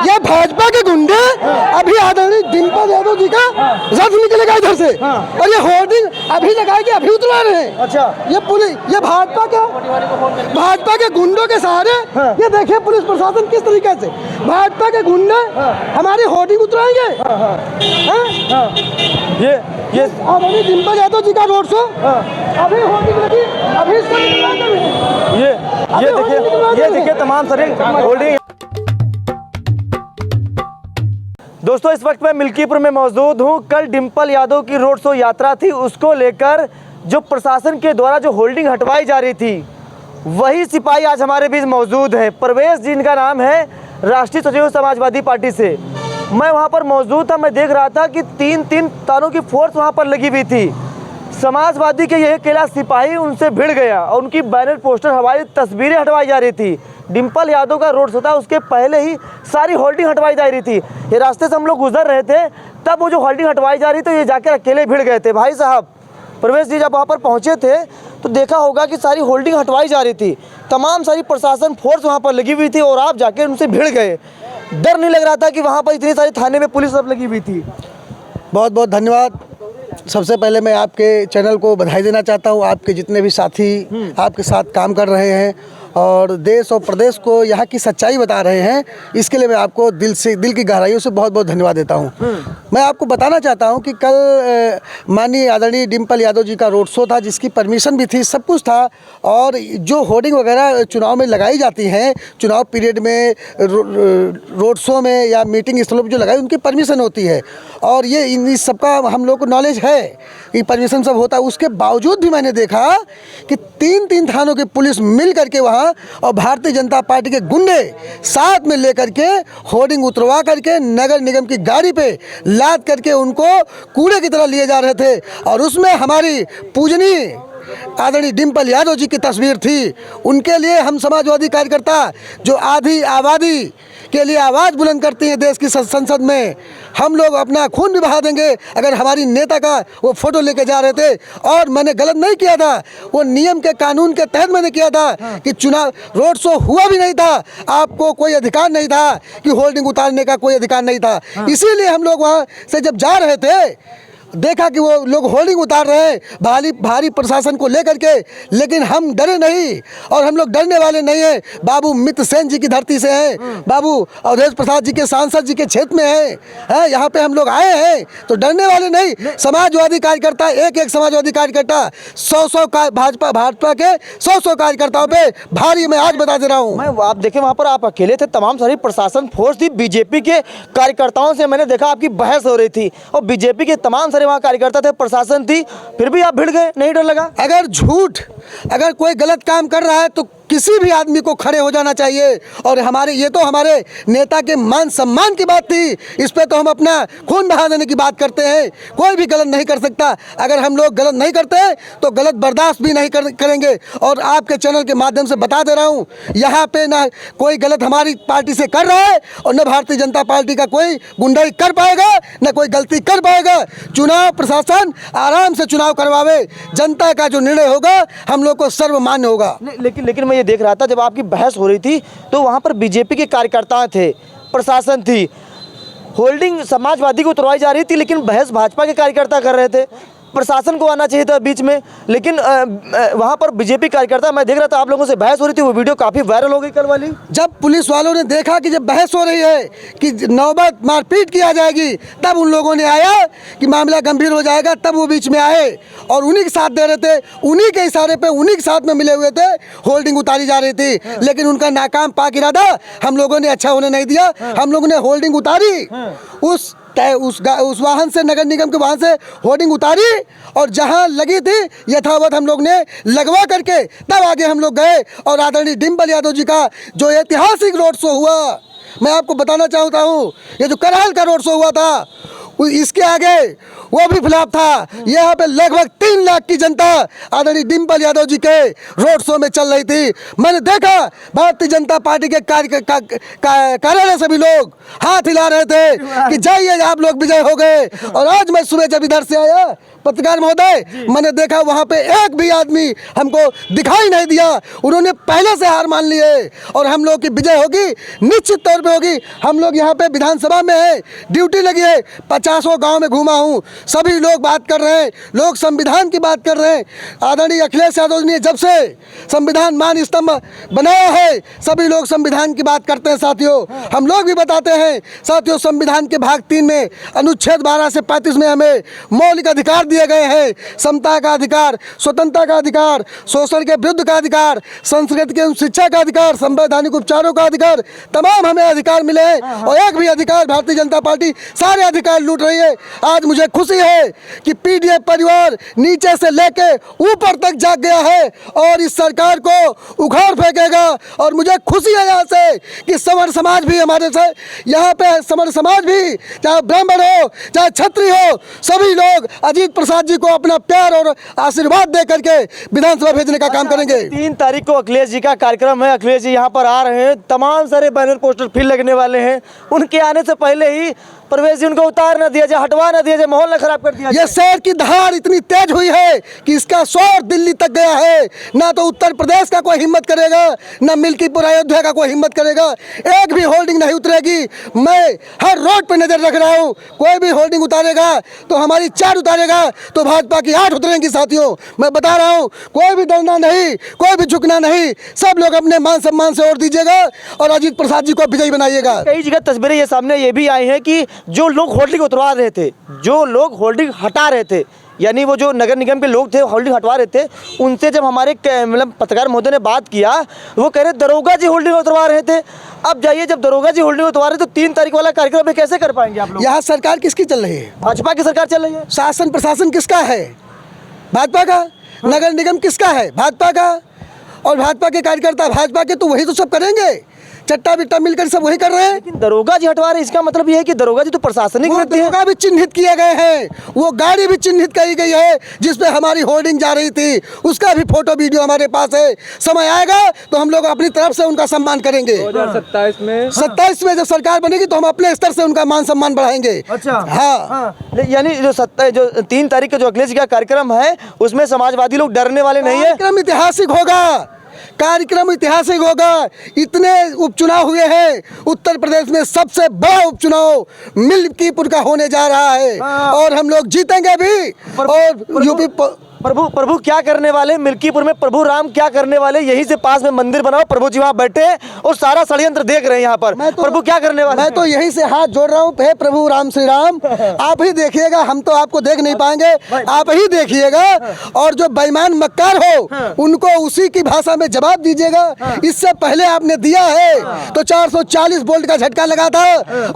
ये भाजपा के गुंडे अभी आदरणीय डिम्पल यादव जी का रथ निकलेगा इधर से और ये होर्डिंग अभी लगाए कि अभी उतरा रहे हैं। अच्छा, ये पुलिस, ये भाजपा के गुंडों के सहारे ये देखिए पुलिस प्रशासन किस तरीके से भाजपा के गुंडे हमारी होर्डिंग उतराएंगे। ये आदरणीय डिम्पल यादव जी का रोड शो अभी होर्डिंग लगी, अभी इसको निकलवा ये देखिए तमाम सारे होल्डिंग। दोस्तों, इस वक्त मैं मिल्कीपुर में मौजूद हूं। कल डिम्पल यादव की रोड शो यात्रा थी, उसको लेकर जो प्रशासन के द्वारा जो होल्डिंग हटवाई जा रही थी, वही सिपाही आज हमारे बीच मौजूद है। परवेश जिनका नाम है, राष्ट्रीय सचिव समाजवादी पार्टी से। मैं वहां पर मौजूद था, मैं देख रहा था कि तीन तारों की फोर्स वहां पर लगी हुई थी। समाजवादी के यह अकेला सिपाही उनसे भिड़ गया और उनकी बैनर पोस्टर हवाई तस्वीरें हटवाई जा रही थी। डिम्पल यादव का रोड शो था, उसके पहले ही सारी होल्डिंग हटवाई जा रही थी। ये रास्ते से हम लोग गुजर रहे थे, तब वो जो होल्डिंग हटवाई जा रही, तो ये जाकर अकेले भिड़ गए थे। भाई साहब, प्रवेश जी जब वहाँ पर पहुँचे थे तो देखा होगा कि सारी होल्डिंग हटवाई जा रही थी, तमाम सारी प्रशासन फोर्स वहाँ पर लगी हुई थी और आप जाके उनसे भिड़ गए। डर नहीं लग रहा था कि वहाँ पर इतनी सारी थाने में पुलिस सब लगी हुई थी? बहुत बहुत धन्यवाद। सबसे पहले मैं आपके चैनल को बधाई देना चाहता हूँ। आपके जितने भी साथी आपके साथ काम कर रहे हैं और देश और प्रदेश को यहाँ की सच्चाई बता रहे हैं, इसके लिए मैं आपको दिल की गहराइयों से बहुत बहुत धन्यवाद देता हूँ। मैं आपको बताना चाहता हूँ कि कल माननीय आदरणीय डिम्पल यादव जी का रोड शो था, जिसकी परमिशन भी थी, सब कुछ था। और जो होर्डिंग वगैरह चुनाव में लगाई जाती हैं, चुनाव पीरियड में रोड शो में या मीटिंग स्थलों पर जो लगाई, उनकी परमिशन होती है और ये इन सबका हम लोग को नॉलेज है कि परमिशन सब होता है। उसके बावजूद भी मैंने देखा कि तीन थानों की पुलिस मिल करके वहाँ और भारतीय जनता पार्टी के गुंडे साथ में लेकर के होर्डिंग उतरवा करके नगर निगम की गाड़ी पे लाद करके उनको कूड़े की तरह लिए जा रहे थे और उसमें हमारी पूजनीय आदरणीय डिम्पल यादव जी की तस्वीर थी। उनके लिए हम समाजवादी कार्यकर्ता जो आधी आबादी के लिए आवाज़ बुलंद करती हैं देश की संसद में, हम लोग अपना खून भी बहा देंगे अगर हमारी नेता का वो फोटो लेके जा रहे थे। और मैंने गलत नहीं किया था, वो नियम के कानून के तहत मैंने किया था कि चुनाव रोड शो हुआ भी नहीं था, आपको कोई अधिकार नहीं था कि होल्डिंग उतारने का कोई अधिकार नहीं था। इसीलिए हम लोग वहाँ से जब जा रहे थे देखा कि वो लोग होल्डिंग उतार रहे हैं भारी प्रशासन को लेकर के, लेकिन हम डरे नहीं और हम लोग डरने वाले नहीं हैं। बाबू मित्र सेन जी की धरती से हैं, बाबू अवधेश प्रसाद जी के सांसद जी के क्षेत्र में हैं, यहाँ पे हम लोग आए हैं तो डरने वाले नहीं। समाजवादी कार्यकर्ता एक समाजवादी कार्यकर्ता 100 का भाजपा के 100 कार्यकर्ताओं पे भारी, मैं आज बता दे रहा हूँ। मैं आप देखें वहाँ पर आप अकेले थे, तमाम सारी प्रशासन फोर्स थी। बीजेपी के कार्यकर्ताओं से मैंने देखा आपकी बहस हो रही थी और बीजेपी के तमाम सारे वहाँ कार्यकर्ता थे, प्रशासन थी, फिर भी आप भिड़ गए, नहीं डर लगा? अगर कोई गलत काम कर रहा है तो किसी भी आदमी को खड़े हो जाना चाहिए और ये तो हमारे नेता के मान सम्मान की बात थी, इस पे तो हम अपना खून बहा देने की बात करते हैं। कोई भी गलत नहीं कर सकता, अगर हम लोग गलत नहीं करते तो गलत बर्दाश्त भी नहीं करेंगे। और आपके चैनल के माध्यम से बता दे रहा हूँ, यहाँ पे ना कोई गलत हमारी पार्टी से कर रहा है और न भारतीय जनता पार्टी का कोई गुंडाई कर पाएगा, न कोई गलती कर पाएगा। चुनाव प्रशासन आराम से चुनाव करवावे, जनता का जो निर्णय होगा हम लोग को सर्वमान्य होगा। लेकिन मैं देख रहा था जब आपकी बहस हो रही थी तो वहां पर बीजेपी के कार्यकर्ता थे, प्रशासन थी, होल्डिंग समाजवादी को उतरवाई जा रही थी, लेकिन बहस भाजपा के कार्यकर्ता कर रहे थे। प्रशासन को आना चाहिए था बीच में, लेकिन वहाँ पर बीजेपी कार्यकर्ता, मैं देख रहा था आप लोगों से बहस हो रही थी, वो वीडियो काफ़ी वायरल हो गई कल वाली। जब पुलिस वालों ने देखा कि जब बहस हो रही है कि नौबत मारपीट किया जाएगी, तब उन लोगों ने आया कि मामला गंभीर हो जाएगा, तब वो बीच में आए और उन्हीं के साथ दे रहे थे, उन्हीं के इशारे पे उन्हीं के साथ में मिले हुए थे, होल्डिंग उतारी जा रही थी। लेकिन उनका नाकाम पाक इरादा हम लोगों ने अच्छा होने नहीं दिया, हम लोगों ने होल्डिंग उतारी, उस वाहन से, नगर निगम के वाहन से होर्डिंग उतारी और जहां लगी थी यथावत हम लोग ने लगवा करके तब आगे हम लोग गए। और आदरणीय डिम्पल यादव जी का जो ऐतिहासिक रोड शो हुआ, मैं आपको बताना चाहता हूं, ये जो कराल का रोड शो हुआ था इसके आगे वो भी फ्लॉप था। यहाँ पे लगभग 3 लाख की जनता आदरणीय डिम्पल यादव जी के रोड शो में चल रही थी। मैंने देखा भारतीय जनता पार्टी के कार्यालय से भी लोग हाथ हिला रहे थे कि जाइए आप लोग विजय हो गए। और आज मैं सुबह जब इधर से आया पत्रकार महोदय, मैंने देखा वहाँ पे एक भी आदमी हमको दिखाई नहीं दिया। उन्होंने पहले से हार मान लिए और हम लोग की विजय होगी, निश्चित तौर पे होगी। हम लोग यहाँ पे विधानसभा में है, ड्यूटी लगी है, 50 गांव में घूमा हूँ, सभी लोग बात कर रहे हैं, लोग संविधान की बात कर रहे हैं। आदरणीय अखिलेश यादव जी ने जब से संविधान मान स्तंभ बनाया है, सभी लोग संविधान की बात करते हैं। साथियों, हम लोग भी बताते हैं साथियों, संविधान के भाग 3 में अनुच्छेद 12 से 35 में हमें मौलिक अधिकार दिए गए हैं। समता का अधिकार, स्वतंत्रता का अधिकार, शोषण के विरुद्ध का अधिकार, संस्कृति के शिक्षा का अधिकार, संवैधानिक उपचारों का अधिकार, तमाम हमें अधिकार मिले हैं। और एक भी अधिकार भारतीय जनता पार्टी सारे अधिकार लूट रही है। आज मुझे खुशी है कि पीडीएफ परिवार नीचे से लेके ऊपर तक जाग गया है और इस सरकार को उखाड़ फेंकेगा। और मुझे खुशी है यहाँ से कि समर समाज भी हमारे से, यहाँ पे समर समाज भी, चाहे ब्राह्मण हो चाहे क्षत्रिय हो, सभी लोग अजीत प्रसाद जी को अपना प्यार और आशीर्वाद दे करके विधानसभा भेजने का काम करेंगे। 3 तारीख को अखिलेश जी का कार्यक्रम है। अखिलेश जी यहाँ पर आ रहे हैं, तमाम सारे बैनर पोस्टर फिर लगने वाले हैं। उनके आने से पहले ही प्रवेश जी उनको उतार न दिया जाए, हटवा न दिया जाए, माहौल न खराब कर दिया जाए। ये शहर की धार इतनी तेज हुई है कि इसका शोर दिल्ली तक गया है। ना तो उत्तर प्रदेश का कोई हिम्मत करेगा, ना मिल्कीपुर अयोध्या का कोई हिम्मत करेगा। एक भी होल्डिंग नहीं उतरेगी। मैं हर रोड पे नजर रख रहा हूँ, कोई भी होल्डिंग उतारेगा तो हमारी 4 उतारेगा तो भाजपा की 8 उतरेंगी। साथियों, मैं बता रहा हूँ, कोई भी डरना नहीं, कोई भी झुकना नहीं। सब लोग अपने मान सम्मान से वोट दीजिएगा और अजीत प्रसाद जी को विजयी बनाइएगा। कई जगह तस्वीरें ये सामने ये भी आई हैं कि जो लोग होल्डिंग उतरवा रहे थे, जो लोग होल्डिंग हटा रहे थे, यानी वो जो नगर निगम के लोग थे होल्डिंग हटवा रहे थे, उनसे जब हमारे मतलब पत्रकार महोदय ने बात किया, वो कह रहे दरोगा जी होल्डिंग उतरवा रहे थे। अब जाइए, जब दरोगा जी होल्डिंग उतरवा रहे तो 3 तारीख वाला कार्यक्रम में कैसे कर पाएंगे आप लोग? यहाँ सरकार किसकी चल रही है? भाजपा की सरकार चल रही है। शासन प्रशासन किसका है? भाजपा का। नगर निगम किसका है? भाजपा का। और भाजपा के कार्यकर्ता भाजपा के, तो वही तो सब करेंगे। चट्टा बिट्टा मिलकर सब वही कर रहे हैं। लेकिन दरोगा जी हटवा रहे हैं, इसका मतलब ये है कि दरोगा जी तो प्रशासनिक व्यक्ति हैं। दरोगा भी चिन्हित किए गए हैं, वो गाड़ी भी चिन्हित की गई है जिसपे हमारी होर्डिंग जा रही थी, उसका भी फोटो वीडियो हमारे पास है। समय आएगा तो हम लोग अपनी तरफ से उनका सम्मान करेंगे। 2027 में जब सरकार बनेगी तो हम अपने स्तर से उनका मान सम्मान बढ़ाएंगे। अच्छा, हाँ। यानी जो 3 तारीख का जो अखिलेश जी का कार्यक्रम है, उसमें समाजवादी लोग डरने वाले नहीं है। कार्यक्रम ऐतिहासिक होगा, कार्यक्रम ऐतिहासिक होगा। इतने उपचुनाव हुए हैं, उत्तर प्रदेश में सबसे बड़ा उपचुनाव मिल्कीपुर का होने जा रहा है और हम लोग जीतेंगे भी। और यूपी प्रभु क्या करने वाले मिल्कीपुर में? प्रभु राम क्या करने वाले? यहीं से पास में मंदिर बनाओ, प्रभु जी वहाँ बैठे और सारा षड्यंत्र देख रहे हैं यहाँ पर। प्रभु क्या करने वाले? मैं तो यहीं से हाथ जोड़ रहा हूँ, हे प्रभु राम श्री राम, आप ही देखिएगा, हम तो आपको देख नहीं पाएंगे, आप ही देखिएगा। और जो बेईमान मक्कार हो उनको उसी की भाषा में जवाब दीजिएगा। इससे पहले आपने दिया है तो 440 वोल्ट का झटका लगा था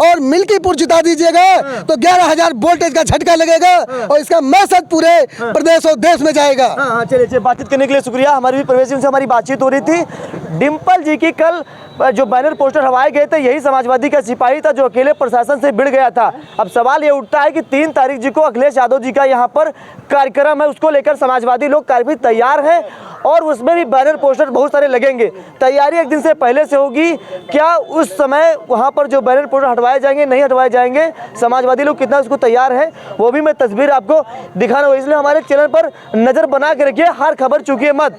और मिल्कीपुर जिता दीजिएगा तो 11,000 वोल्टेज का झटका लगेगा और इसका मैसेज पूरे प्रदेश और में जाएगा। हाँ, चलिए, बातचीत करने के लिए शुक्रिया। हमारी भी प्रवेश जी से हमारी बातचीत हो रही थी। डिम्पल जी की कल जो बैनर पोस्टर हवाए गए थे, यही समाजवादी का सिपाही था जो अकेले प्रशासन से भिड़ गया था। अब सवाल ये उठता है कि 3 तारीख जी को अखिलेश यादव जी का यहाँ पर कार्यक्रम है, उसको लेकर समाजवादी लोग काफी तैयार हैं और उसमें भी बैनर पोस्टर बहुत सारे लगेंगे। तैयारी 1 दिन से पहले से होगी। क्या उस समय वहाँ पर जो बैनर पोस्टर हटवाए जाएंगे, नहीं हटवाए जाएंगे, समाजवादी लोग कितना उसको तैयार है, वो भी मैं तस्वीर आपको दिखाना होगा। इसलिए हमारे चैनल पर नजर बना के रखिए, हर खबर चूकिए मत।